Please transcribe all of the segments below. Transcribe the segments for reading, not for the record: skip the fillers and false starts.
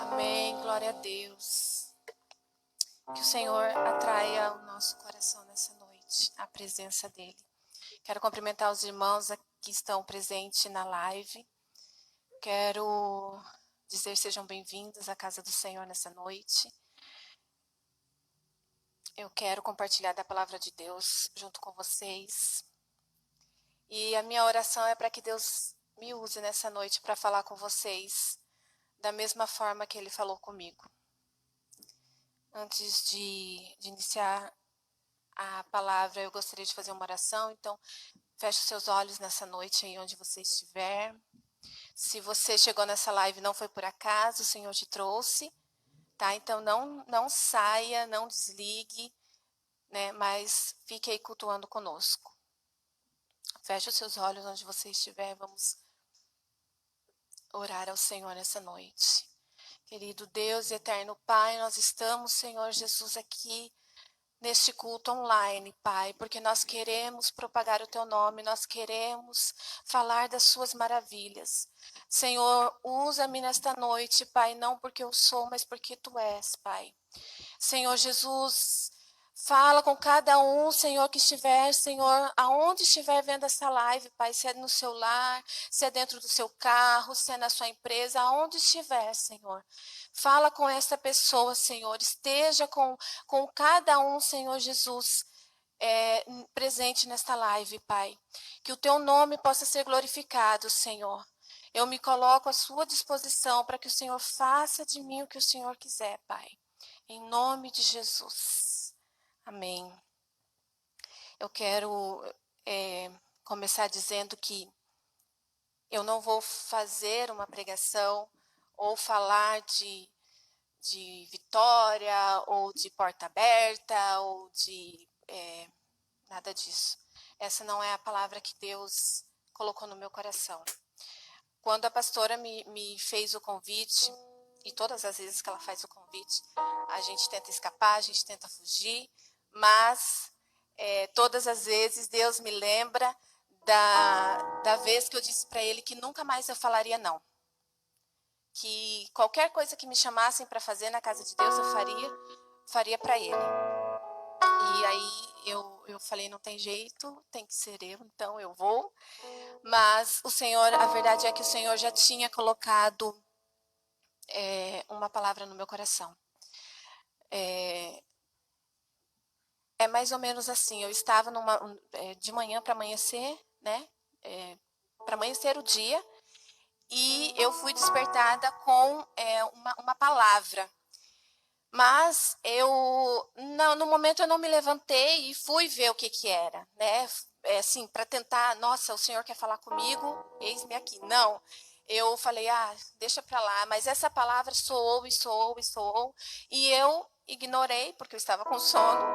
Amém, glória a Deus. Que o Senhor atraia o nosso coração nessa noite, a presença dEle. Quero cumprimentar os irmãos que estão presentes na live. Quero dizer sejam bem-vindos à casa do Senhor nessa noite. Eu quero compartilhar da palavra de Deus junto com vocês. E a minha oração é para que Deus me use nessa noite para falar com vocês da mesma forma que Ele falou comigo. Antes de iniciar a palavra, eu gostaria de fazer uma oração. Então, feche os seus olhos nessa noite aí onde você estiver. Se você chegou nessa live não foi por acaso, o Senhor te trouxe, tá? Então, não saia, não desligue, né? Mas fique aí cultuando conosco. Feche os seus olhos onde você estiver. Vamos orar ao Senhor nessa noite. Querido Deus e eterno Pai, nós estamos, Senhor Jesus, aqui neste culto online, Pai, porque nós queremos propagar o Teu nome, nós queremos falar das Suas maravilhas. Senhor, usa-me nesta noite, Pai, não porque eu sou, mas porque Tu és, Pai. Senhor Jesus, fala com cada um, Senhor, que estiver, Senhor, aonde estiver vendo essa live, Pai, se é no seu lar, se é dentro do seu carro, se é na sua empresa, aonde estiver, Senhor. Fala com essa pessoa, Senhor, esteja com cada um, Senhor Jesus, presente nesta live, Pai. Que o Teu nome possa ser glorificado, Senhor. Eu me coloco à sua disposição para que o Senhor faça de mim o que o Senhor quiser, Pai. Em nome de Jesus. Amém. Eu quero começar dizendo que eu não vou fazer uma pregação ou falar de vitória, ou de porta aberta, ou de nada disso. Essa não é a palavra que Deus colocou no meu coração. Quando a pastora me fez o convite, e todas as vezes que ela faz o convite, a gente tenta escapar, a gente tenta fugir, mas todas as vezes Deus me lembra da vez que eu disse para Ele que nunca mais eu falaria não. Que qualquer coisa que me chamassem para fazer na casa de Deus, eu faria para Ele. E aí eu falei, não tem jeito, tem que ser eu, então eu vou. Mas o Senhor, a verdade é que o Senhor já tinha colocado uma palavra no meu coração. É mais ou menos assim, eu estava de manhã para amanhecer, né? Para amanhecer o dia, e eu fui despertada com uma palavra. Mas no momento eu não me levantei e fui ver o que era, né? Assim, para tentar, nossa, o Senhor quer falar comigo, eis-me aqui. Não, eu falei, deixa para lá. Mas essa palavra soou e soou e soou, e eu ignorei, porque eu estava com sono.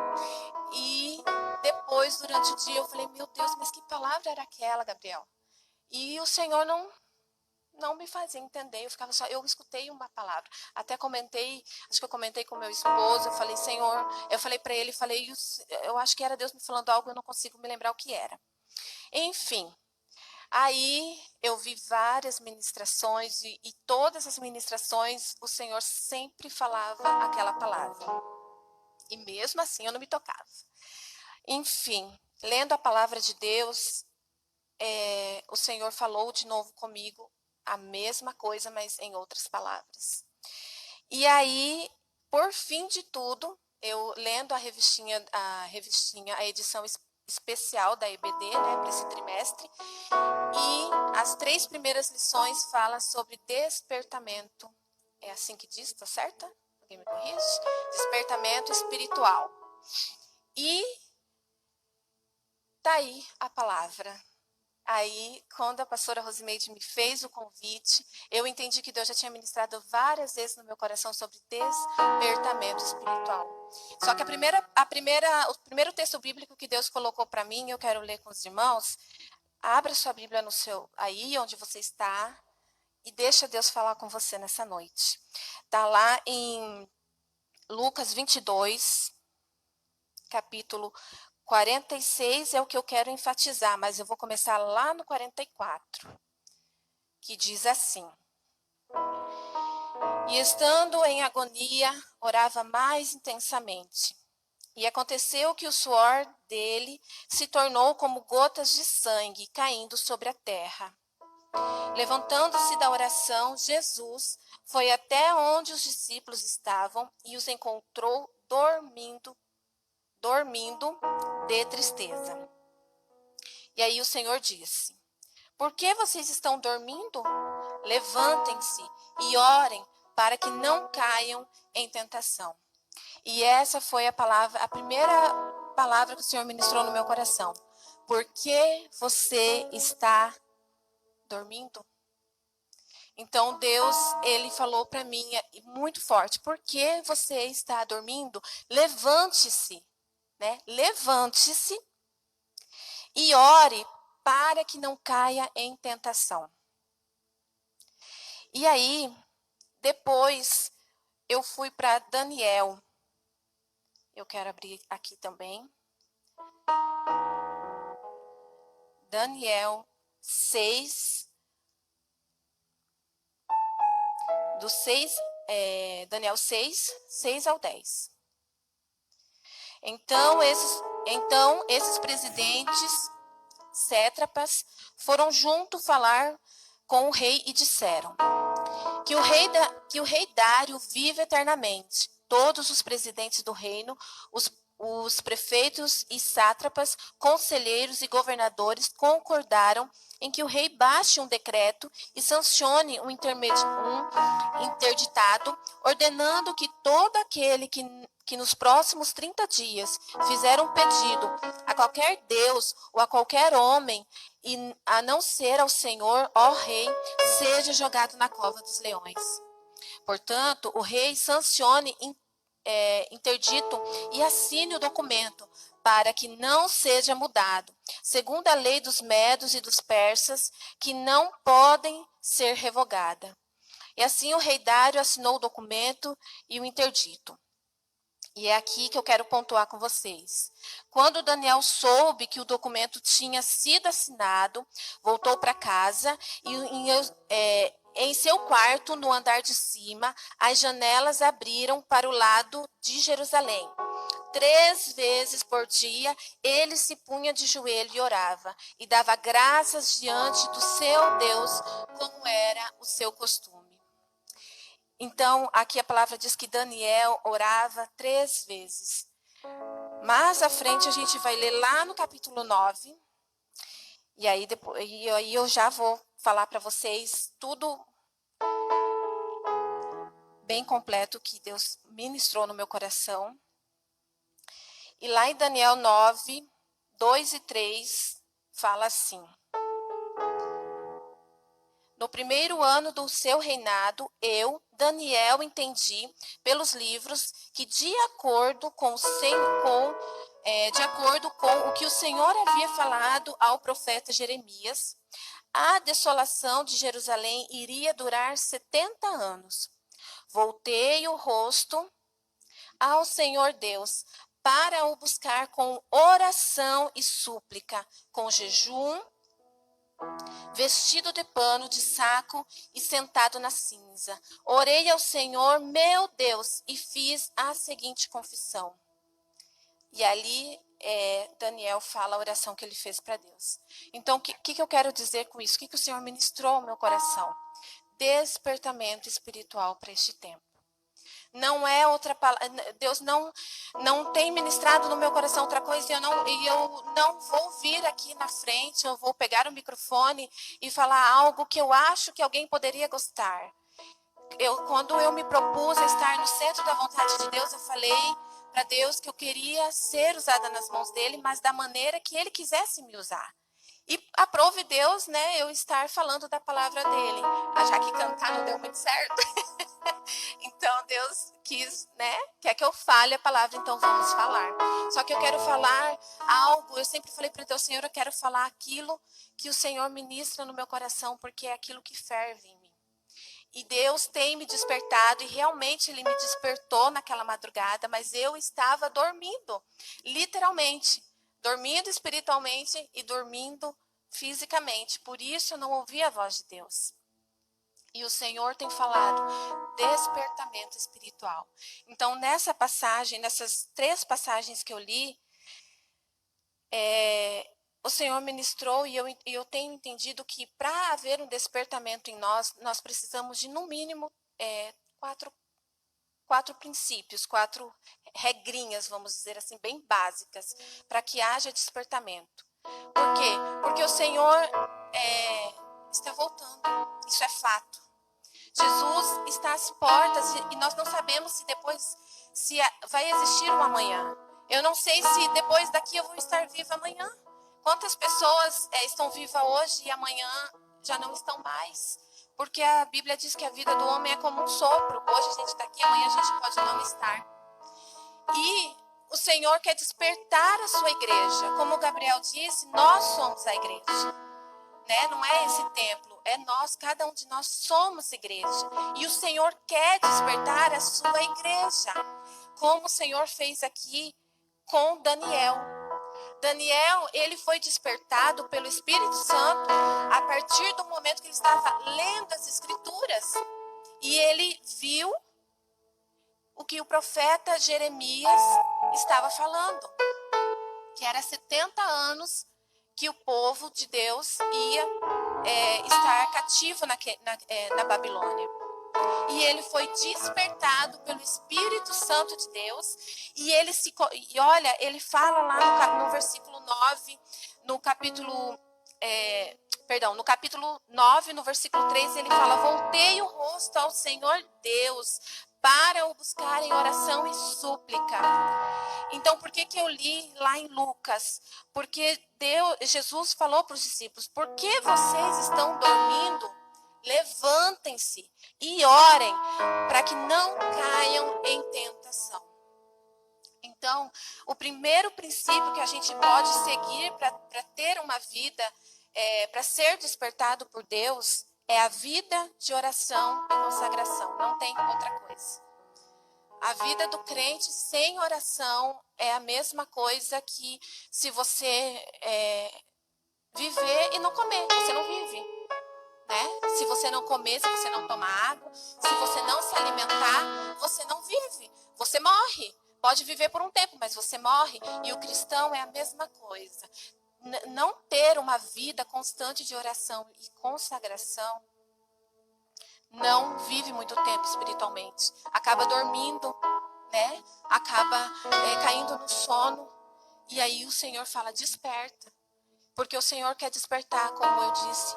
E depois, durante o dia, eu falei, meu Deus, mas que palavra era aquela, Gabriel? E o Senhor não me fazia entender, eu escutei uma palavra. Até comentei, acho que eu comentei com meu esposo, eu falei, Senhor, eu falei para ele, eu acho que era Deus me falando algo, eu não consigo me lembrar o que era. Enfim, aí eu vi várias ministrações e todas as ministrações o Senhor sempre falava aquela palavra. E mesmo assim eu não me tocava. Enfim, lendo a palavra de Deus, o Senhor falou de novo comigo a mesma coisa, mas em outras palavras. E aí, por fim de tudo, eu lendo a edição especial da EBD, né, para esse trimestre, e as 3 primeiras lições falam sobre despertamento. É assim que diz, tá certa? Alguém me corrige? Despertamento espiritual. E tá aí a palavra. Aí, quando a pastora Rosimeide me fez o convite, eu entendi que Deus já tinha ministrado várias vezes no meu coração sobre despertamento espiritual. Só que o primeiro texto bíblico que Deus colocou para mim, eu quero ler com os irmãos. Abra sua Bíblia aí onde você está e deixa Deus falar com você nessa noite. Está lá em Lucas 22, capítulo 46 é o que eu quero enfatizar, mas eu vou começar lá no 44, que diz assim: E estando em agonia, orava mais intensamente. E aconteceu que o suor dele se tornou como gotas de sangue caindo sobre a terra. Levantando-se da oração, Jesus foi até onde os discípulos estavam e os encontrou dormindo de tristeza. E aí o Senhor disse: Por que vocês estão dormindo? Levantem-se e orem para que não caiam em tentação. E essa foi a primeira palavra que o Senhor ministrou no meu coração. Por que você está dormindo? Então Deus, ele falou para mim muito forte: por que você está dormindo? Levante-se, né? Levante-se e ore para que não caia em tentação. E aí, depois eu fui para Daniel. Eu quero abrir aqui também. Daniel 6, do 6, Daniel 6 ao 10. Então esses presidentes, sátrapas, foram junto falar com o rei e disseram: que o rei Dário vive eternamente. Todos os presidentes do reino, os prefeitos e sátrapas, conselheiros e governadores concordaram em que o rei baixe um decreto e sancione um interditado, ordenando que todo aquele que nos próximos 30 dias fizer um pedido a qualquer deus ou a qualquer homem, e a não ser ao Senhor, ó rei, seja jogado na cova dos leões. Portanto, o rei sancione interdito e assine o documento para que não seja mudado, segundo a lei dos medos e dos persas, que não podem ser revogada. E assim o rei Dário assinou o documento e o interdito. E é aqui que eu quero pontuar com vocês. Quando Daniel soube que o documento tinha sido assinado, voltou para casa e em seu quarto, no andar de cima, as janelas abriram para o lado de Jerusalém. 3 vezes por dia, ele se punha de joelho e orava, e dava graças diante do seu Deus, como era o seu costume. Então, aqui a palavra diz que Daniel orava 3 vezes. Mais à frente, a gente vai ler lá no capítulo 9. E aí eu já vou falar para vocês tudo bem completo que Deus ministrou no meu coração. E lá em Daniel 9, 2 e 3, fala assim: No primeiro ano do seu reinado, eu, Daniel, entendi pelos livros que, de acordo com o que o Senhor havia falado ao profeta Jeremias, a desolação de Jerusalém iria durar 70 anos. Voltei o rosto ao Senhor Deus para o buscar com oração e súplica, com jejum, vestido de pano de saco e sentado na cinza. Orei ao Senhor, meu Deus, e fiz a seguinte confissão. E ali Daniel fala a oração que ele fez para Deus. Então, o que eu quero dizer com isso? O que o Senhor ministrou ao meu coração? Despertamento espiritual para este tempo. Não é outra palavra. Deus não tem ministrado no meu coração outra coisa, e eu não vou vir aqui na frente, eu vou pegar o microfone e falar algo que eu acho que alguém poderia gostar. Quando eu me propus a estar no centro da vontade de Deus, eu falei para Deus que eu queria ser usada nas mãos dele, mas da maneira que ele quisesse me usar. E aprove Deus, né, eu estar falando da palavra dele. Já que cantar não deu muito certo. Então Deus quis, né, quer que eu fale a palavra, então vamos falar. Só que eu quero falar algo, eu sempre falei para Deus, Senhor, eu quero falar aquilo que o Senhor ministra no meu coração, porque é aquilo que ferve em mim. E Deus tem me despertado, e realmente Ele me despertou naquela madrugada, mas eu estava dormindo, literalmente, dormindo espiritualmente e dormindo fisicamente. Por isso eu não ouvia a voz de Deus. E o Senhor tem falado despertamento espiritual. Então, nessa passagem, nessas 3 passagens que eu li, o Senhor ministrou e eu tenho entendido que para haver um despertamento em nós, nós precisamos de, no mínimo, 4 princípios, 4 regrinhas, vamos dizer assim, bem básicas, para que haja despertamento. Por quê? Porque o Senhor está voltando. Isso é fato. Jesus está às portas e nós não sabemos se depois vai existir um amanhã. Eu não sei se depois daqui eu vou estar viva amanhã. Quantas pessoas estão vivas hoje e amanhã já não estão mais? Porque a Bíblia diz que a vida do homem é como um sopro. Hoje a gente está aqui, amanhã a gente pode não estar. E o Senhor quer despertar a sua igreja. Como o Gabriel disse, nós somos a igreja. Né? Não é esse templo, é nós, cada um de nós somos igreja. E o Senhor quer despertar a sua igreja. Como o Senhor fez aqui com Daniel. Daniel, ele foi despertado pelo Espírito Santo a partir do momento que ele estava lendo as Escrituras. E ele viu o que o profeta Jeremias estava falando. Que era 70 anos que o povo de Deus ia estar cativo na Babilônia. E ele foi despertado pelo Espírito Santo de Deus. E ele fala lá no versículo 9, no capítulo 9, no versículo 3, ele fala: voltei o rosto ao Senhor Deus, para o buscar em oração e súplica. Então, por que eu li lá em Lucas? Porque Jesus falou para os discípulos: por que vocês estão dormindo? Levantem-se e orem para que não caiam em tentação. Então, o primeiro princípio que a gente pode seguir para ter uma vida, para ser despertado por Deus, é a vida de oração e consagração. Não tem outra coisa. A vida do crente sem oração é a mesma coisa que se você viver e não comer, você não vive. Né? Se você não comer, se você não tomar água, se você não se alimentar, você não vive, você morre. Pode viver por um tempo, mas você morre. E o cristão é a mesma coisa. Não ter uma vida constante de oração e consagração, não vive muito tempo espiritualmente. Acaba dormindo, né? Acaba caindo no sono. E aí o Senhor fala: desperta. Porque o Senhor quer despertar, como eu disse,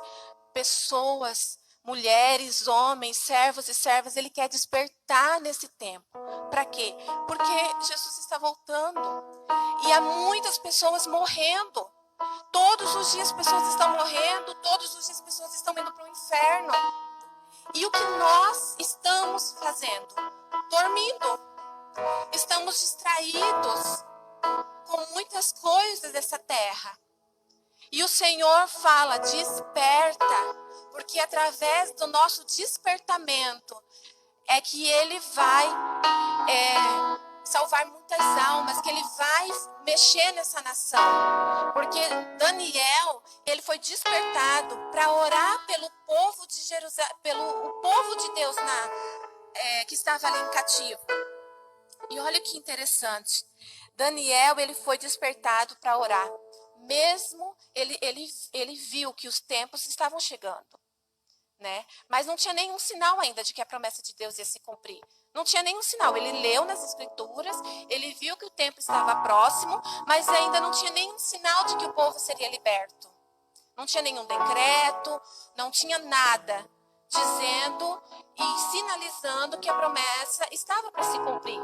pessoas, mulheres, homens, servos e servas. Ele quer despertar nesse tempo. Para quê? Porque Jesus está voltando. E há muitas pessoas morrendo. Todos os dias pessoas estão morrendo. Todos os dias pessoas estão indo para o inferno. E o que nós estamos fazendo? Dormindo. Estamos distraídos com muitas coisas dessa terra. E o Senhor fala: desperta, porque através do nosso despertamento é que Ele vai salvar muitas almas, que Ele vai mexer nessa nação. Porque Daniel, ele foi despertado para orar pelo povo de Jerusalém, pelo povo de Deus que estava ali em cativo. E olha que interessante, Daniel, ele foi despertado para orar. Mesmo ele viu que os tempos estavam chegando, né? Mas não tinha nenhum sinal ainda de que a promessa de Deus ia se cumprir. Não tinha nenhum sinal. Ele leu nas Escrituras, ele viu que o tempo estava próximo, mas ainda não tinha nenhum sinal de que o povo seria liberto. Não tinha nenhum decreto, não tinha nada dizendo e sinalizando que a promessa estava para se cumprir.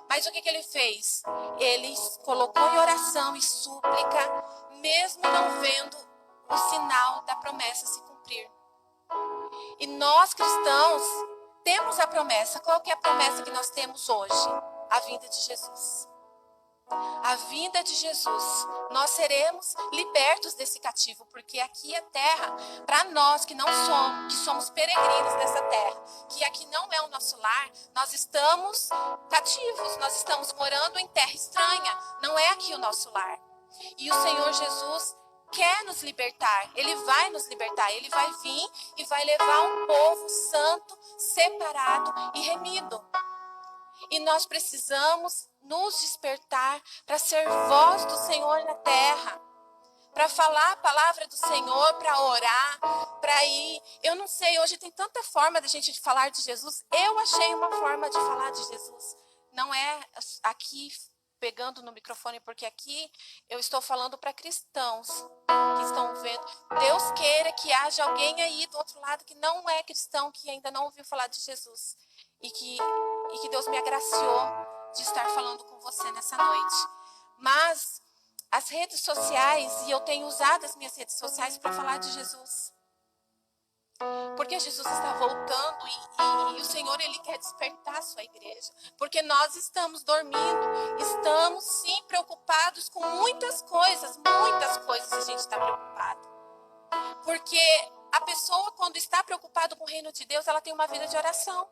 Mas o que ele fez? Ele colocou em oração e súplica, mesmo não vendo o sinal da promessa se cumprir. E nós, cristãos, temos a promessa. Qual que é a promessa que nós temos hoje? A vinda de Jesus. A vinda de Jesus. Nós seremos libertos desse cativo, porque aqui é terra, para nós que não somos, que somos peregrinos nessa terra, que aqui não é o nosso lar, nós estamos cativos, nós estamos morando em terra estranha, não é aqui o nosso lar. E o Senhor Jesus quer nos libertar, Ele vai nos libertar, Ele vai vir e vai levar um povo santo, separado e remido. E nós precisamos nos despertar para ser voz do Senhor na terra, para falar a palavra do Senhor, para orar, para ir. Eu não sei, hoje tem tanta forma da gente falar de Jesus. Eu achei uma forma de falar de Jesus. Não é aqui pegando no microfone, porque aqui eu estou falando para cristãos que estão vendo. Deus queira que haja alguém aí do outro lado que não é cristão, que ainda não ouviu falar de Jesus. E que Deus me agraciou de estar falando com você nessa noite. Mas as redes sociais, e eu tenho usado as minhas redes sociais para falar de Jesus. Porque Jesus está voltando e o Senhor, Ele quer despertar a sua igreja. Porque nós estamos dormindo, estamos sim preocupados com muitas coisas a gente está preocupado. Porque a pessoa, quando está preocupada com o reino de Deus, ela tem uma vida de oração.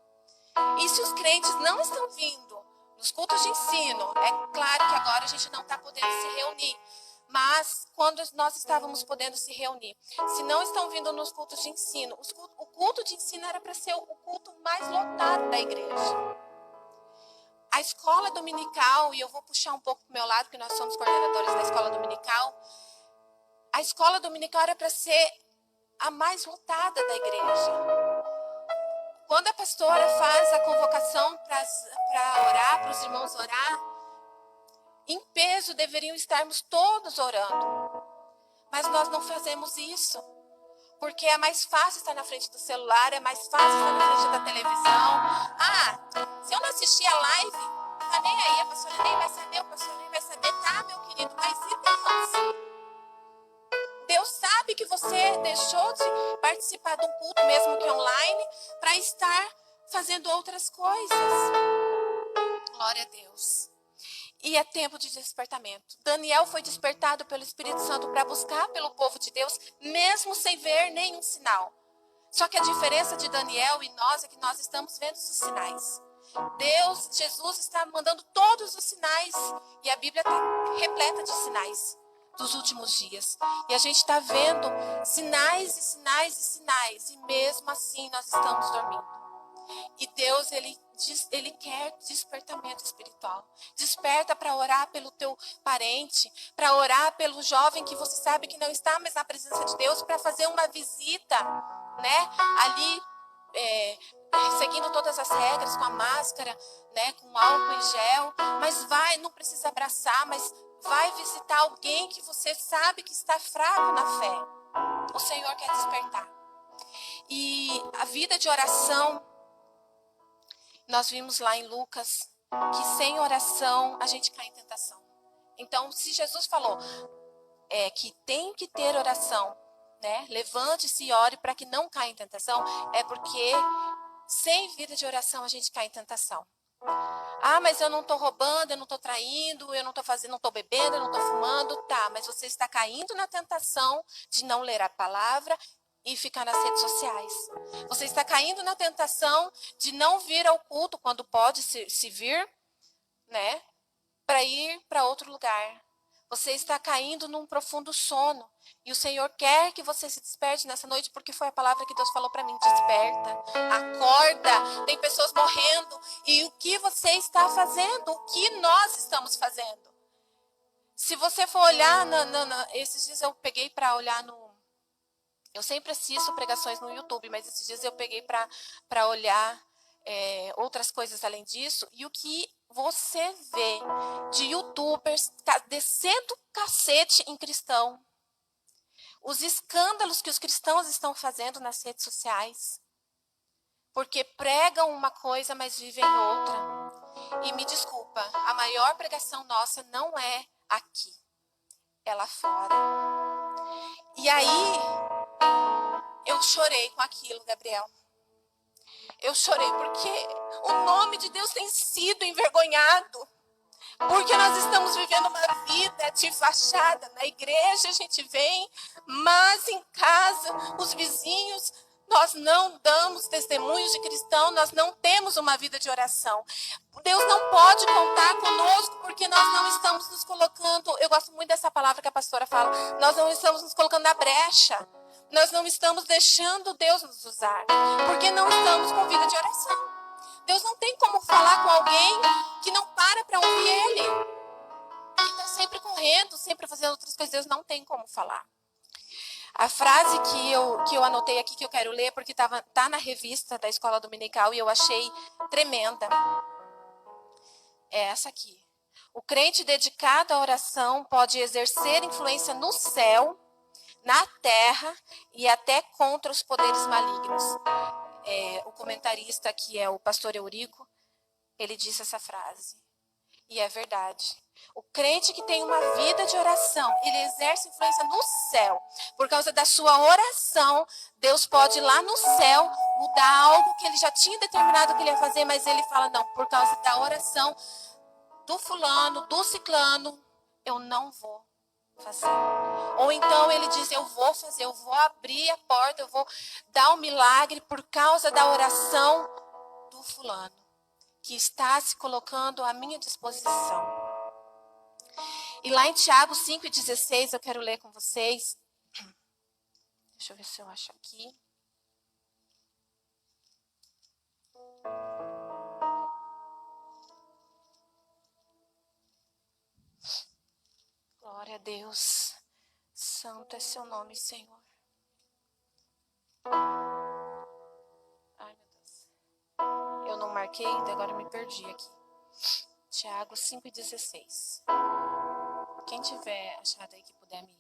E se os crentes não estão vindo nos cultos de ensino, é claro que agora a gente não está podendo se reunir. Mas quando nós estávamos podendo se reunir, se não estão vindo nos cultos de ensino, o culto de ensino era para ser o culto mais lotado da igreja. A escola dominical, e eu vou puxar um pouco para o meu lado, porque nós somos coordenadores da escola dominical, a escola dominical era para ser a mais lotada da igreja. Quando a pastora faz a convocação para orar, para os irmãos orar, em peso deveriam estarmos todos orando. Mas nós não fazemos isso. Porque é mais fácil estar na frente do celular, é mais fácil estar na frente da televisão. Se eu não assistir a live, tá nem aí, a pastora nem vai saber, o pastor nem vai saber, tá, meu querido? Mas e Deus? Deus sabe que você deixou de participar de um culto, mesmo que online, para estar fazendo outras coisas. Glória a Deus. E é tempo de despertamento. Daniel foi despertado pelo Espírito Santo para buscar pelo povo de Deus, mesmo sem ver nenhum sinal. Só que a diferença de Daniel e nós é que nós estamos vendo os sinais. Jesus está mandando todos os sinais. E a Bíblia está repleta de sinais dos últimos dias. E a gente está vendo sinais e sinais e sinais. E mesmo assim nós estamos dormindo. E Deus, Ele quer despertamento espiritual. Desperta para orar pelo teu parente, para orar pelo jovem que você sabe que não está mais na presença de Deus, para fazer uma visita, né? Ali, seguindo todas as regras, com a máscara, né? Com álcool em gel. Mas não precisa abraçar, mas vai visitar alguém que você sabe que está fraco na fé. O Senhor quer despertar. E a vida de oração, nós vimos lá em Lucas que sem oração a gente cai em tentação. Então, se Jesus falou que tem que ter oração, né? Levante-se e ore para que não caia em tentação, é porque sem vida de oração a gente cai em tentação. Mas eu não estou roubando, eu não estou traindo, eu não estou bebendo, eu não estou fumando. Tá, mas você está caindo na tentação de não ler a palavra e ficar nas redes sociais. Você está caindo na tentação de não vir ao culto quando pode se vir, né? Para ir para outro lugar. Você está caindo num profundo sono. E o Senhor quer que você se desperte nessa noite, porque foi a palavra que Deus falou para mim. Desperta, acorda. Tem pessoas morrendo. E o que você está fazendo? O que nós estamos fazendo? Se você for olhar, esses dias eu peguei para olhar Eu sempre assisto pregações no YouTube, mas esses dias eu peguei para olhar outras coisas além disso. E o que você vê de youtubers descendo cacete em cristão. Os escândalos que os cristãos estão fazendo nas redes sociais. Porque pregam uma coisa, mas vivem outra. E me desculpa, a maior pregação nossa não é aqui. É lá fora. E aí, eu chorei com aquilo, Gabriel. Eu chorei porque o nome de Deus tem sido envergonhado. Porque nós estamos vivendo uma vida de fachada. Na igreja a gente vem, mas em casa os vizinhos nós não damos testemunhos de cristão, nós não temos uma vida de oração. Deus não pode contar conosco porque nós não estamos nos colocando, eu gosto muito dessa palavra que a pastora fala, nós não estamos nos colocando na brecha. Nós não estamos deixando Deus nos usar, porque não estamos com vida de oração. Deus não tem como falar com alguém que não para ouvir Ele. Que está sempre correndo, sempre fazendo outras coisas. Deus não tem como falar. A frase que eu anotei aqui, que eu quero ler, porque tá na revista da Escola Dominical e eu achei tremenda. É essa aqui. O crente dedicado à oração pode exercer influência no céu, na terra e até contra os poderes malignos. O comentarista, que é o pastor Eurico, ele disse essa frase. E é verdade. O crente que tem uma vida de oração, ele exerce influência no céu. Por causa da sua oração, Deus pode ir lá no céu mudar algo que ele já tinha determinado que ele ia fazer, mas ele fala, não, por causa da oração do fulano, do ciclano, eu não vou fazer. Ou então ele diz, eu vou fazer, eu vou abrir a porta, eu vou dar um milagre por causa da oração do fulano, que está se colocando à minha disposição. E lá em Tiago 5,16, eu quero ler com vocês. Deixa eu ver se eu acho aqui. Glória a Deus. Santo é seu nome, Senhor. Ai, meu Deus. Eu não marquei, então agora eu me perdi aqui. Tiago 5,16. Quem tiver achado aí que puder me...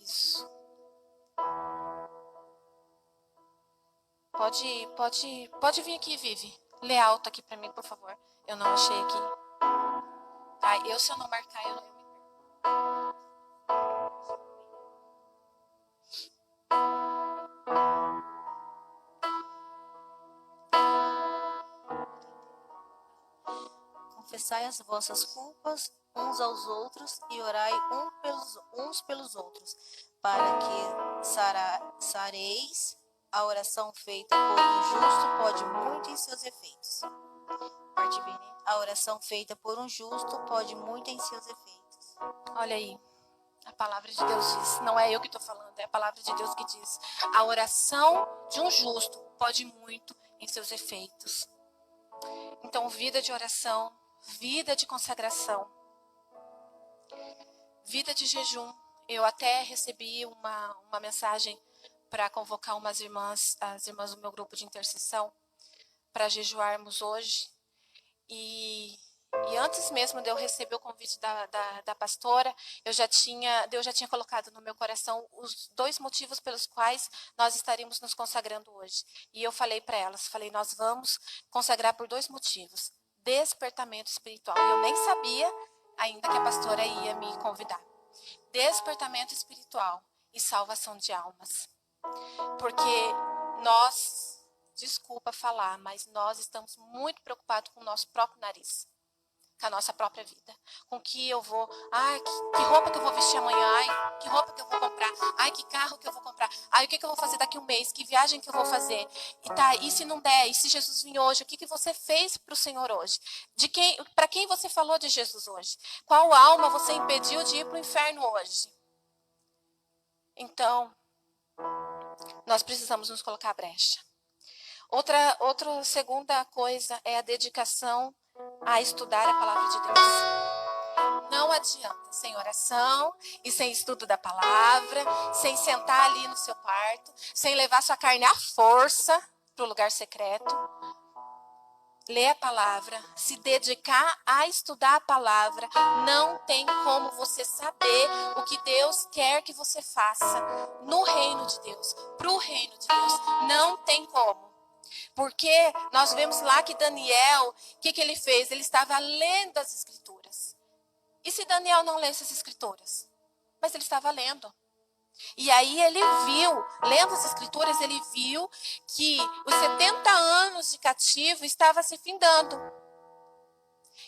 Isso. Pode vir aqui, Vivi. Lê alto aqui pra mim, por favor. Eu não achei aqui. Tá, se eu não marcar, eu me perco. Confessai as vossas culpas uns aos outros e orai uns pelos outros, para que sareis. A oração feita por um justo pode muito em seus efeitos. Parte bem, né? A oração feita por um justo pode muito em seus efeitos. Olha aí, a palavra de Deus diz, não é eu que estou falando, é a palavra de Deus que diz. A oração de um justo pode muito em seus efeitos. Então, vida de oração, vida de consagração, vida de jejum. Eu até recebi uma mensagem para convocar as irmãs do meu grupo de intercessão, para jejuarmos hoje. E antes mesmo de eu receber o convite da pastora, Deus já tinha colocado no meu coração os 2 motivos pelos quais nós estaríamos nos consagrando hoje. E eu falei para elas, nós vamos consagrar por 2 motivos. Despertamento espiritual. Eu nem sabia ainda que a pastora ia me convidar. Despertamento espiritual e salvação de almas. Porque nós, desculpa falar, mas nós estamos muito preocupados com o nosso próprio nariz, com a nossa própria vida, com que eu vou, que roupa que eu vou vestir amanhã, que roupa que eu vou comprar, que carro que eu vou comprar, o que eu vou fazer daqui a um mês, que viagem que eu vou fazer, e se não der, e se Jesus vir hoje, o que você fez para o Senhor hoje? Para quem você falou de Jesus hoje? Qual alma você impediu de ir para o inferno hoje? Então, nós precisamos nos colocar à brecha. Outra segunda coisa é a dedicação a estudar a palavra de Deus. Não adianta sem oração e sem estudo da palavra, sem sentar ali no seu quarto, sem levar sua carne à força para o lugar secreto. Ler a palavra, se dedicar a estudar a palavra, não tem como você saber o que Deus quer que você faça no reino de Deus, para o reino de Deus. Não tem como. Porque nós vemos lá que Daniel, o que ele fez? Ele estava lendo as escrituras. E se Daniel não lesse as escrituras? Mas ele estava lendo. E aí ele viu, lendo as escrituras, ele viu que os 70 anos de cativo estavam se findando.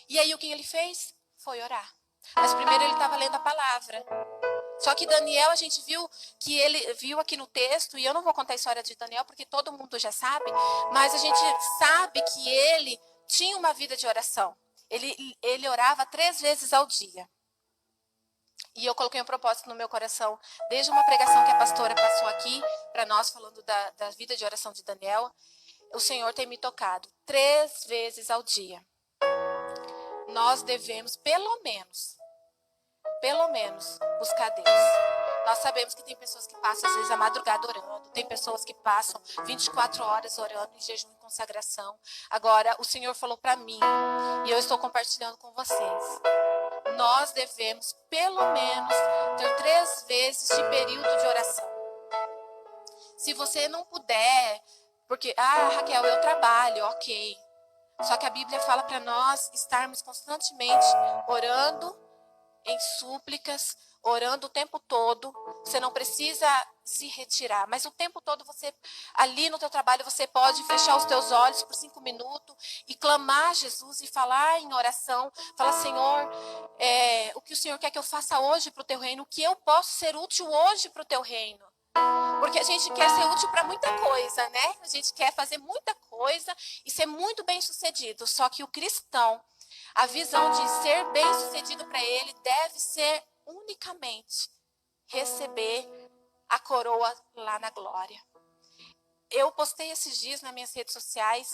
E aí o que ele fez? Foi orar. Mas primeiro ele estava lendo a palavra. Só que Daniel, a gente viu que ele viu aqui no texto, e eu não vou contar a história de Daniel, porque todo mundo já sabe, mas a gente sabe que ele tinha uma vida de oração. Ele orava 3 vezes ao dia. E eu coloquei um propósito no meu coração, desde uma pregação que a pastora passou aqui para nós, falando da vida de oração de Daniel. O Senhor tem me tocado 3 vezes ao dia. Nós devemos, pelo menos, buscar Deus. Nós sabemos que tem pessoas que passam, às vezes, a madrugada orando. Tem pessoas que passam 24 horas orando em jejum e consagração. Agora, o Senhor falou para mim, e eu estou compartilhando com vocês. Nós devemos, pelo menos, ter 3 vezes de período de oração. Se você não puder, porque, Raquel, eu trabalho, ok. Só que a Bíblia fala para nós estarmos constantemente orando em súplicas, orando o tempo todo. Você não precisa se retirar, mas o tempo todo você, ali no teu trabalho, você pode fechar os teus olhos por 5 minutos e clamar a Jesus e falar em oração. Falar, Senhor, o que o Senhor quer que eu faça hoje para o teu reino? O que eu posso ser útil hoje para o teu reino? Porque a gente quer ser útil para muita coisa, né? A gente quer fazer muita coisa e ser muito bem sucedido. Só que o cristão, a visão de ser bem sucedido para ele deve ser unicamente receber a coroa lá na glória. Eu postei esses dias nas minhas redes sociais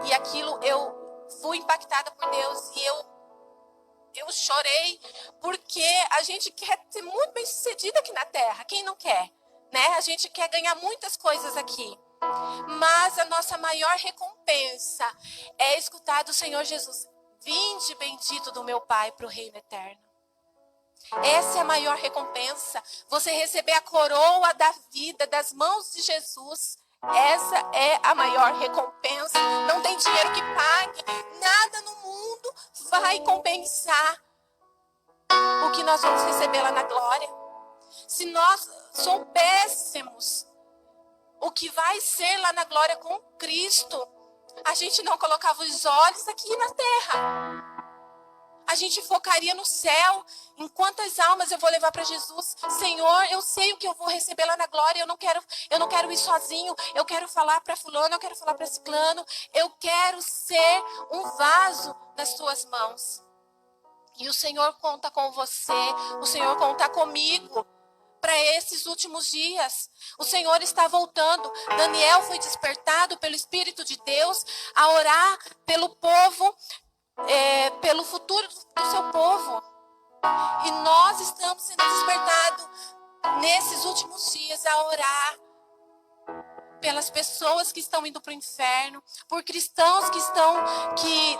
e aquilo eu fui impactada por Deus e eu chorei porque a gente quer ser muito bem sucedido aqui na terra. Quem não quer? Né? A gente quer ganhar muitas coisas aqui. Mas a nossa maior recompensa é escutar do Senhor Jesus: vinde bendito do meu Pai para o reino eterno. Essa é a maior recompensa. Você receber a coroa da vida das mãos de Jesus. Essa é a maior recompensa. Não tem dinheiro que pague. Nada no mundo vai compensar o que nós vamos receber lá na glória. Se nós soubéssemos o que vai ser lá na glória com Cristo, a gente não colocava os olhos aqui na terra. A gente focaria no céu. Em quantas almas eu vou levar para Jesus? Senhor, eu sei o que eu vou receber lá na glória. Eu não quero ir sozinho. Eu quero falar para fulano, eu quero falar para ciclano. Eu quero ser um vaso nas tuas mãos. E o Senhor conta com você. O Senhor conta comigo para esses últimos dias. O Senhor está voltando. Daniel foi despertado pelo Espírito de Deus a orar pelo povo, pelo futuro do seu povo. E nós estamos sendo despertados nesses últimos dias a orar pelas pessoas que estão indo para o inferno, por cristãos que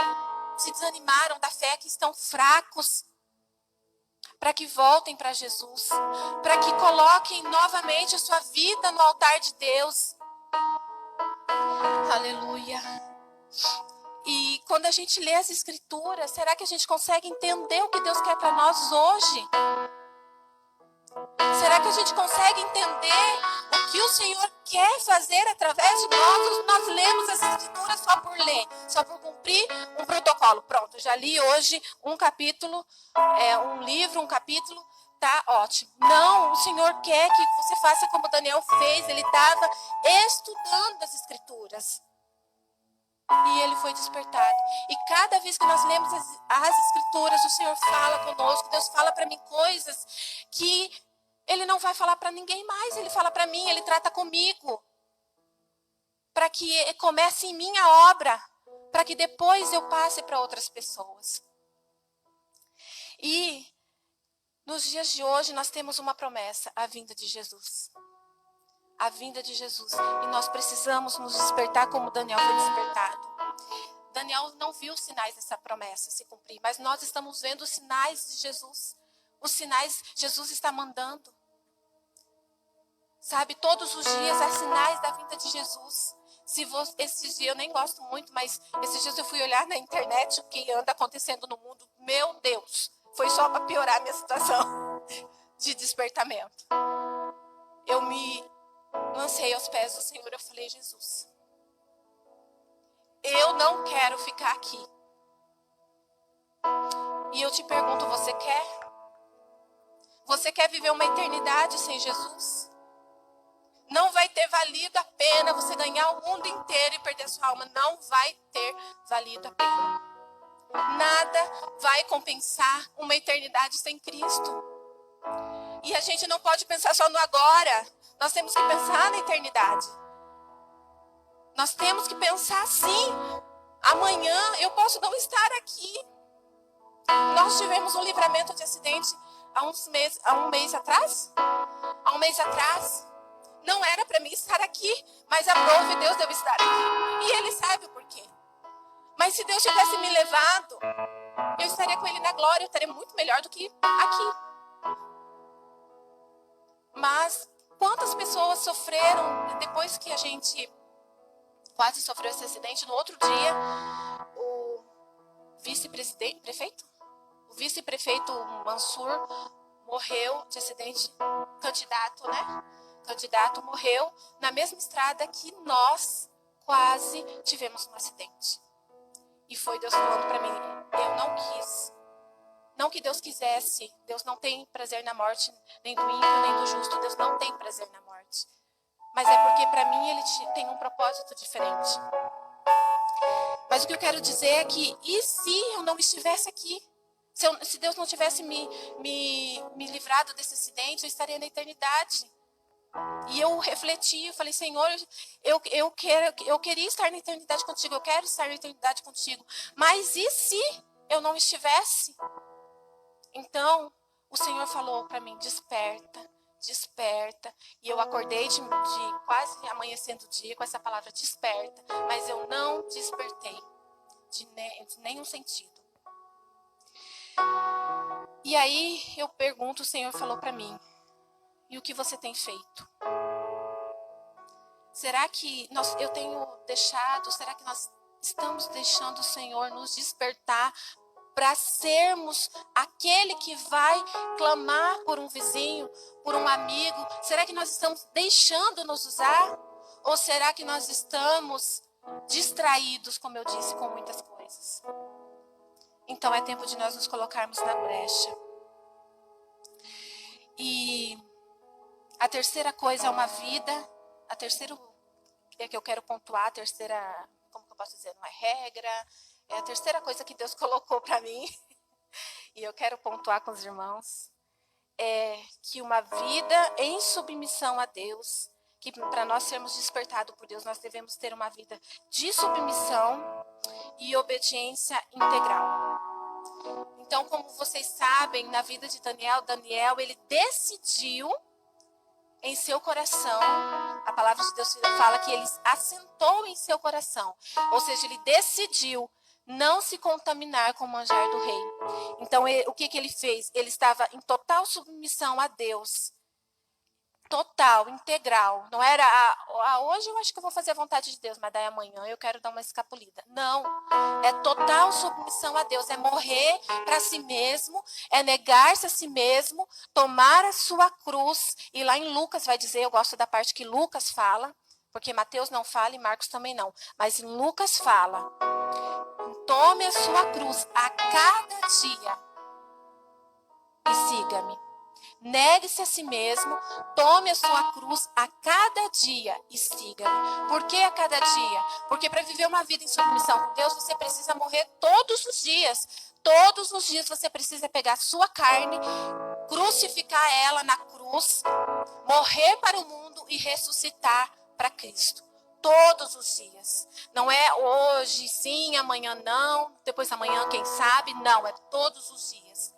se desanimaram da fé, que estão fracos, para que voltem para Jesus, para que coloquem novamente a sua vida no altar de Deus. Aleluia. E quando a gente lê as Escrituras, será que a gente consegue entender o que Deus quer para nós hoje? Será que a gente consegue entender o que o Senhor quer fazer através de nós? Nós lemos as Escrituras só por ler, só por cumprir um protocolo. Pronto, já li hoje um capítulo, um livro, um capítulo, tá ótimo. Não, o Senhor quer que você faça como Daniel fez. Ele estava estudando as Escrituras. E ele foi despertado. E cada vez que nós lemos as Escrituras, o Senhor fala conosco. Deus fala para mim coisas que Ele não vai falar para ninguém mais. Ele fala para mim, Ele trata comigo. Para que comece em mim a obra. Para que depois eu passe para outras pessoas. E nos dias de hoje nós temos uma promessa: a vinda de Jesus. A vinda de Jesus. E nós precisamos nos despertar como Daniel foi despertado. Daniel não viu os sinais dessa promessa se cumprir, mas nós estamos vendo os sinais de Jesus. Os sinais Jesus está mandando. Sabe, todos os dias há sinais da vinda de Jesus. Esses dias eu nem gosto muito, mas esses dias eu fui olhar na internet o que anda acontecendo no mundo. Meu Deus, foi só para piorar a minha situação de despertamento. Eu me lancei aos pés do Senhor, eu falei: Jesus, eu não quero ficar aqui. E eu te pergunto, você quer? Você quer viver uma eternidade sem Jesus? Não vai ter valido a pena você ganhar o mundo inteiro e perder sua alma. Não vai ter valido a pena. Nada vai compensar uma eternidade sem Cristo. E a gente não pode pensar só no agora. Nós temos que pensar na eternidade. Nós temos que pensar sim. Amanhã eu posso não estar aqui. Nós tivemos um livramento de acidente há um mês atrás. Há um mês atrás. Não era para mim estar aqui, mas aprove Deus de eu estar aqui. E Ele sabe o porquê. Mas se Deus tivesse me levado, eu estaria com Ele na glória, eu estaria muito melhor do que aqui. Mas quantas pessoas sofreram depois que a gente quase sofreu esse acidente? No outro dia, o vice-prefeito Mansur morreu de acidente, candidato morreu na mesma estrada que nós quase tivemos um acidente. E foi Deus falando para mim, eu não quis. Não que Deus quisesse, Deus não tem prazer na morte, nem do ímpio, nem do justo, Deus não tem prazer na morte. Mas é porque para mim Ele tem um propósito diferente. Mas o que eu quero dizer é que, e se eu não estivesse aqui? Se Deus não tivesse me livrado desse acidente, eu estaria na eternidade. E eu refleti, eu falei, Senhor, eu queria estar na eternidade contigo, eu quero estar na eternidade contigo. Mas e se eu não estivesse? Então, o Senhor falou para mim, desperta, desperta. E eu acordei de quase amanhecendo o dia com essa palavra, desperta. Mas eu não despertei de nenhum sentido. E aí eu pergunto, o Senhor falou para mim, e o que você tem feito? Será que eu tenho deixado, será que nós estamos deixando o Senhor nos despertar para sermos aquele que vai clamar por um vizinho, por um amigo? Será que nós estamos deixando nos usar? Ou será que nós estamos distraídos, como eu disse, com muitas coisas? Então é tempo de nós nos colocarmos na brecha. E a terceira coisa é uma vida. A terceira é que eu quero pontuar, a terceira, como que eu posso dizer, não é regra, é a terceira coisa que Deus colocou para mim, e eu quero pontuar com os irmãos, é que uma vida em submissão a Deus, que para nós sermos despertados por Deus, nós devemos ter uma vida de submissão e obediência integral. Então, como vocês sabem, na vida de Daniel, ele decidiu em seu coração, a palavra de Deus fala que ele assentou em seu coração, ou seja, ele decidiu não se contaminar com o manjar do rei. Então, o que ele fez? Ele estava em total submissão a Deus, total, integral. Não era, hoje eu acho que eu vou fazer a vontade de Deus, mas daí amanhã eu quero dar uma escapulida. Não, é total submissão a Deus, é morrer para si mesmo, é negar-se a si mesmo, tomar a sua cruz. E lá em Lucas vai dizer, eu gosto da parte que Lucas fala, porque Mateus não fala e Marcos também não, mas em Lucas fala, tome a sua cruz a cada dia e siga-me. Negue-se a si mesmo, tome a sua cruz a cada dia e siga-me. Por que a cada dia? Porque para viver uma vida em submissão com Deus, você precisa morrer todos os dias. Todos os dias você precisa pegar a sua carne, crucificar ela na cruz, morrer para o mundo e ressuscitar para Cristo. Todos os dias. Não é hoje sim, amanhã não, depois amanhã quem sabe. Não, é todos os dias.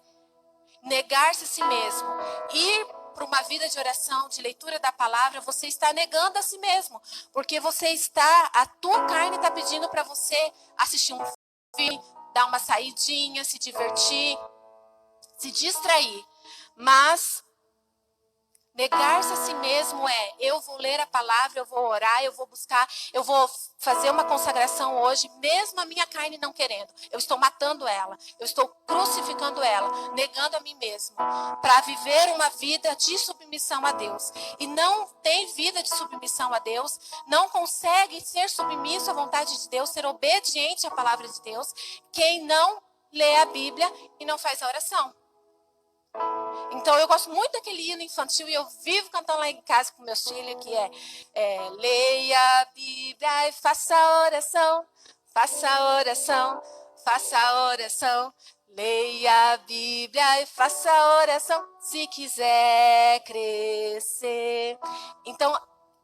Negar-se a si mesmo, ir para uma vida de oração, de leitura da palavra, você está negando a si mesmo, porque a tua carne está pedindo para você assistir um filme, dar uma saidinha, se divertir, se distrair, mas negar-se a si mesmo eu vou ler a palavra, eu vou orar, eu vou buscar, eu vou fazer uma consagração hoje, mesmo a minha carne não querendo. Eu estou matando ela, eu estou crucificando ela, negando a mim mesmo, para viver uma vida de submissão a Deus. E não tem vida de submissão a Deus, não consegue ser submisso à vontade de Deus, ser obediente à palavra de Deus, quem não lê a Bíblia e não faz a oração. Então eu gosto muito daquele hino infantil e eu vivo cantando lá em casa com meus filhos, que leia a Bíblia e faça oração, faça oração, faça oração. Leia a Bíblia e faça oração, se quiser crescer. Então,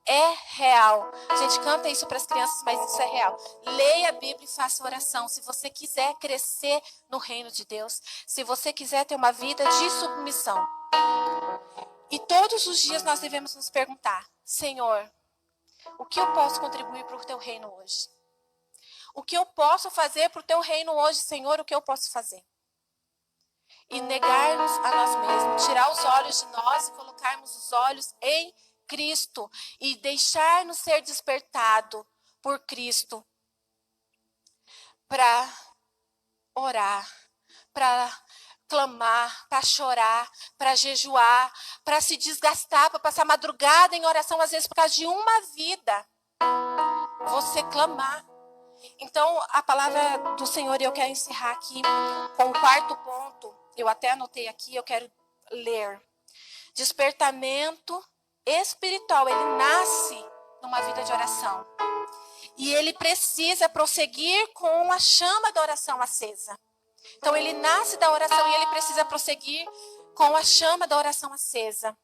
é real. A gente canta isso para as crianças, mas isso é real. Leia a Bíblia e faça oração. Se você quiser crescer no reino de Deus, se você quiser ter uma vida de submissão. E todos os dias nós devemos nos perguntar: Senhor, o que eu posso contribuir para o teu reino hoje? O que eu posso fazer para o teu reino hoje, Senhor? O que eu posso fazer? E negar-nos a nós mesmos, tirar os olhos de nós e colocarmos os olhos em Cristo e deixar-nos ser despertado por Cristo para orar, para clamar, para chorar, para jejuar, para se desgastar, para passar madrugada em oração, às vezes por causa de uma vida. Você clamar. Então, a palavra do Senhor, eu quero encerrar aqui com o quarto ponto. Eu até anotei aqui, eu quero ler. Despertamento espiritual, ele nasce numa vida de oração. E ele precisa prosseguir com a chama da oração acesa. Então, ele nasce da oração e ele precisa prosseguir com a chama da oração acesa.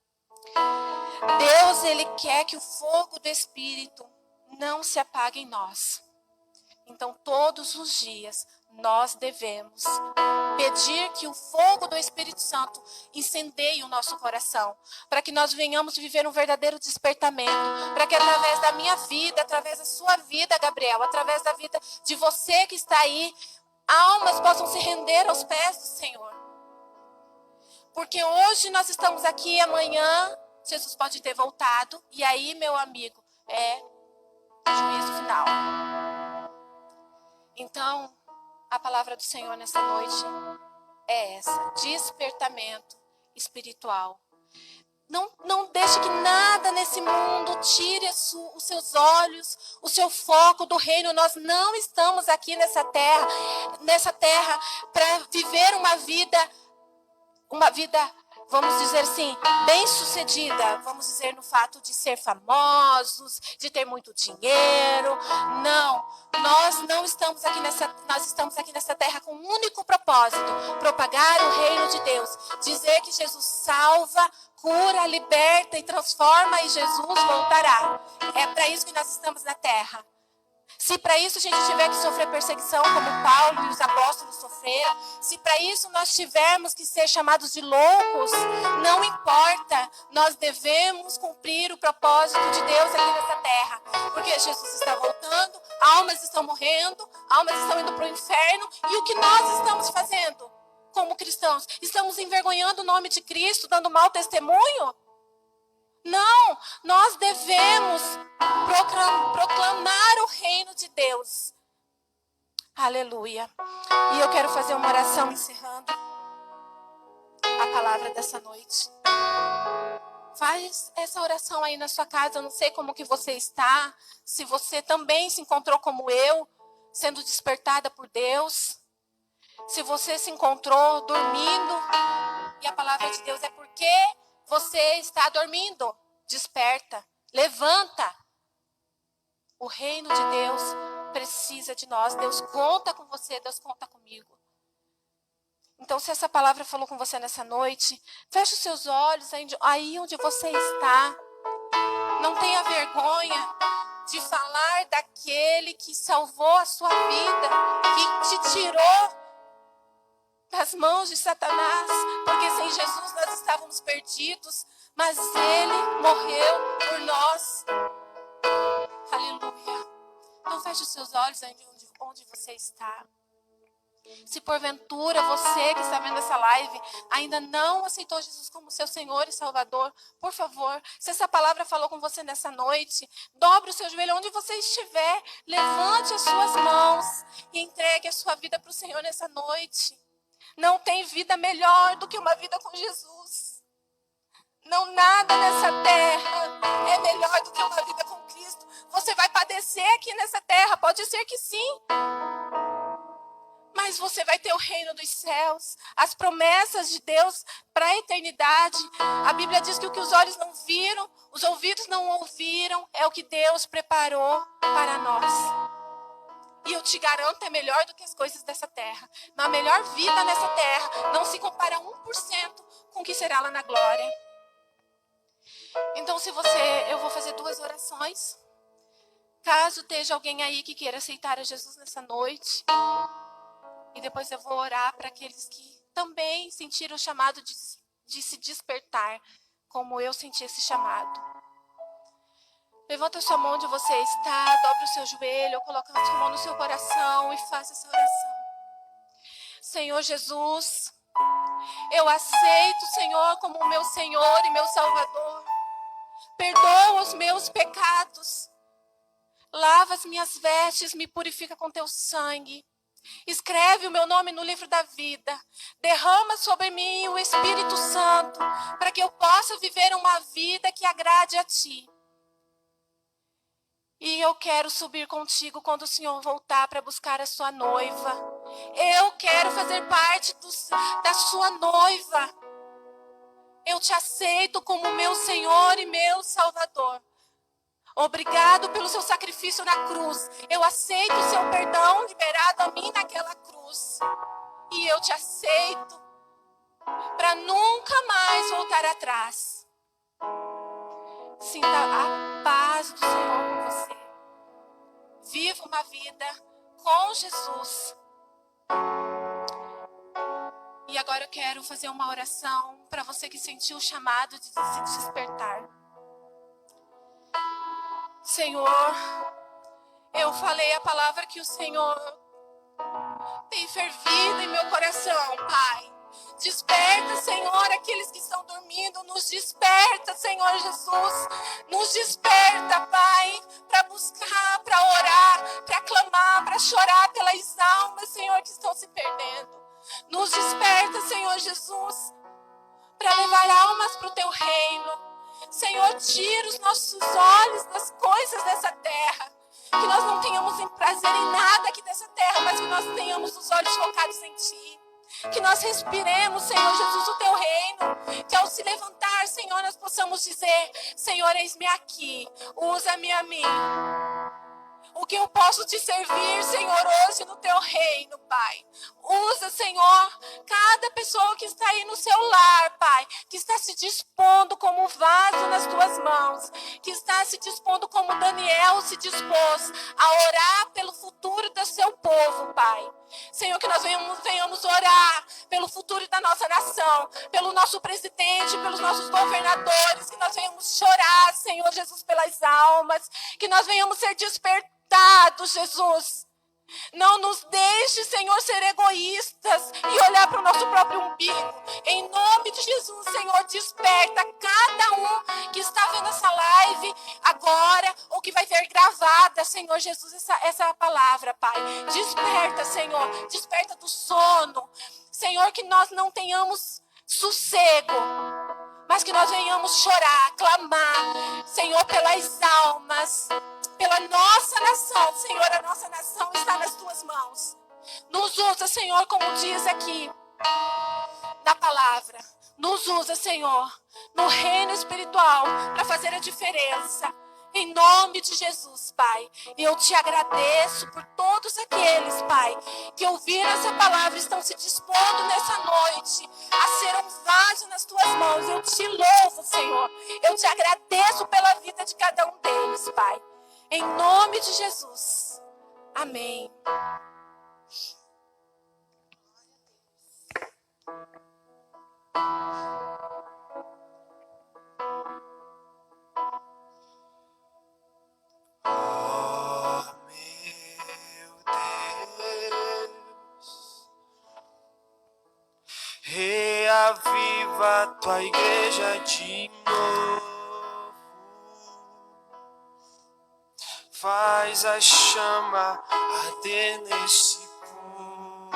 Deus, ele quer que o fogo do Espírito não se apague em nós. Então, todos os dias, nós devemos pedir que o fogo do Espírito Santo incendeie o nosso coração, para que nós venhamos viver um verdadeiro despertamento, para que através da minha vida, através da sua vida, Gabriel, através da vida de você que está aí, almas possam se render aos pés do Senhor. Porque hoje nós estamos aqui, amanhã Jesus pode ter voltado, e aí, meu amigo, é o juízo final. Então, a palavra do Senhor nessa noite é essa: despertamento espiritual. Não deixe que nada nesse mundo tire os seus olhos, o seu foco do reino. Nós não estamos aqui nessa terra para viver uma vida, vamos dizer assim, bem-sucedida, vamos dizer no fato de ser famosos, de ter muito dinheiro. Não, nós estamos aqui nessa terra com um único propósito: propagar o reino de Deus, dizer que Jesus salva, cura, liberta e transforma, e Jesus voltará. É para isso que nós estamos na terra. Se para isso a gente tiver que sofrer perseguição, como Paulo e os apóstolos sofreram, se para isso nós tivermos que ser chamados de loucos, não importa, nós devemos cumprir o propósito de Deus aqui nessa terra, porque Jesus está voltando, almas estão morrendo, almas estão indo para o inferno, e o que nós estamos fazendo como cristãos? Estamos envergonhando o nome de Cristo, dando mau testemunho? Não, nós devemos proclamar o reino de Deus. Aleluia. E eu quero fazer uma oração encerrando a palavra dessa noite. Faz essa oração aí na sua casa. Eu não sei como que você está, se você também se encontrou como eu, sendo despertada por Deus. Se você se encontrou dormindo, e a palavra de Deus é porque você está dormindo. Desperta, levanta. O reino de Deus precisa de nós. Deus conta com você, Deus conta comigo. Então, se essa palavra falou com você nessa noite, feche os seus olhos aí onde você está. Não tenha vergonha de falar daquele que salvou a sua vida, que te tirou das mãos de Satanás, porque sem Jesus nós estávamos perdidos, mas ele morreu por nós. Aleluia. Então feche os seus olhos aí onde você está. Se porventura você que está vendo essa live ainda não aceitou Jesus como seu Senhor e Salvador, por favor, se essa palavra falou com você nessa noite, dobre o seu joelho onde você estiver, levante as suas mãos e entregue a sua vida para o Senhor nessa noite. Não tem vida melhor do que uma vida com Jesus. Não, nada nessa terra é melhor do que uma vida com Cristo. Você vai padecer aqui nessa terra, pode ser que sim. mais você vai ter o reino dos céus, as promessas de Deus para a eternidade. A Bíblia diz que o que os olhos não viram, os ouvidos não ouviram, é o que Deus preparou para nós. E eu te garanto, é melhor do que as coisas dessa terra. A melhor vida nessa terra não se compara 1% com o que será lá na glória. Então, eu vou fazer 2 orações. Caso esteja alguém aí que queira aceitar a Jesus nessa noite. E depois eu vou orar para aqueles que também sentiram o chamado de se despertar, como eu senti esse chamado. Levanta a sua mão onde você está, dobre o seu joelho, coloca a sua mão no seu coração e faça essa oração. Senhor Jesus, eu aceito o Senhor como o meu Senhor e meu Salvador. Perdoa os meus pecados. Lava as minhas vestes, me purifica com teu sangue. Escreve o meu nome no livro da vida. Derrama sobre mim o Espírito Santo, para que eu possa viver uma vida que agrade a Ti. E eu quero subir contigo quando o Senhor voltar para buscar a sua noiva. Eu quero fazer parte da sua noiva. Eu te aceito como meu Senhor e meu Salvador. Obrigado pelo seu sacrifício na cruz. Eu aceito o seu perdão liberado a mim naquela cruz. E eu te aceito para nunca mais voltar atrás. Sinta a paz do Senhor com você. Viva uma vida com Jesus. E agora eu quero fazer uma oração para você que sentiu o chamado de se despertar. Senhor, eu falei a palavra que o Senhor tem fervido em meu coração, Pai. Desperta, Senhor, aqueles que estão dormindo. Nos desperta, Senhor Jesus. Nos desperta, Pai, para buscar, para orar, para clamar, para chorar pelas almas, Senhor, que estão se perdendo. Nos desperta, Senhor Jesus, para levar almas para o Teu reino. Senhor, tira os nossos olhos das coisas dessa terra. Que nós não tenhamos prazer em nada aqui dessa terra, mas que nós tenhamos os olhos focados em Ti. Que nós respiremos, Senhor Jesus, o Teu reino. Que ao se levantar, Senhor, nós possamos dizer: Senhor, eis-me aqui, usa-me a mim. O que eu posso te servir, Senhor, hoje no Teu reino, Pai. Usa, Senhor, cada pessoa que está aí no seu lar, Pai, que está se dispondo como vaso nas Tuas mãos, que está se dispondo como Daniel se dispôs a orar pelo futuro do seu povo, Pai. Senhor, que nós venhamos orar pelo futuro da nossa nação, pelo nosso presidente, pelos nossos governadores, que nós venhamos chorar, Senhor Jesus, pelas almas, que nós venhamos ser despertados, Jesus. Não nos deixe, Senhor, ser egoístas e olhar para o nosso próprio umbigo. Em nome de Jesus, Senhor, desperta cada um que está vendo essa live agora ou que vai ver gravada, Senhor Jesus, essa palavra, Pai. Desperta, Senhor, desperta do sono. Senhor, que nós não tenhamos sossego, mas que nós venhamos chorar, clamar, Senhor, pelas almas, pela nossa nação. Senhor, a nossa nação está nas Tuas mãos. Nos usa, Senhor, como diz aqui na palavra. Nos usa, Senhor, no reino espiritual para fazer a diferença. Em nome de Jesus, Pai. E eu Te agradeço por todos aqueles, Pai, que ouviram essa palavra e estão se dispondo nessa noite a ser um vaso nas Tuas mãos. Eu Te louvo, Senhor. Eu Te agradeço pela vida de cada um deles, Pai. Em nome de Jesus. Amém. Oh, meu Deus, reaviva a Tua igreja de novo. Faz a chama arder nesse povo.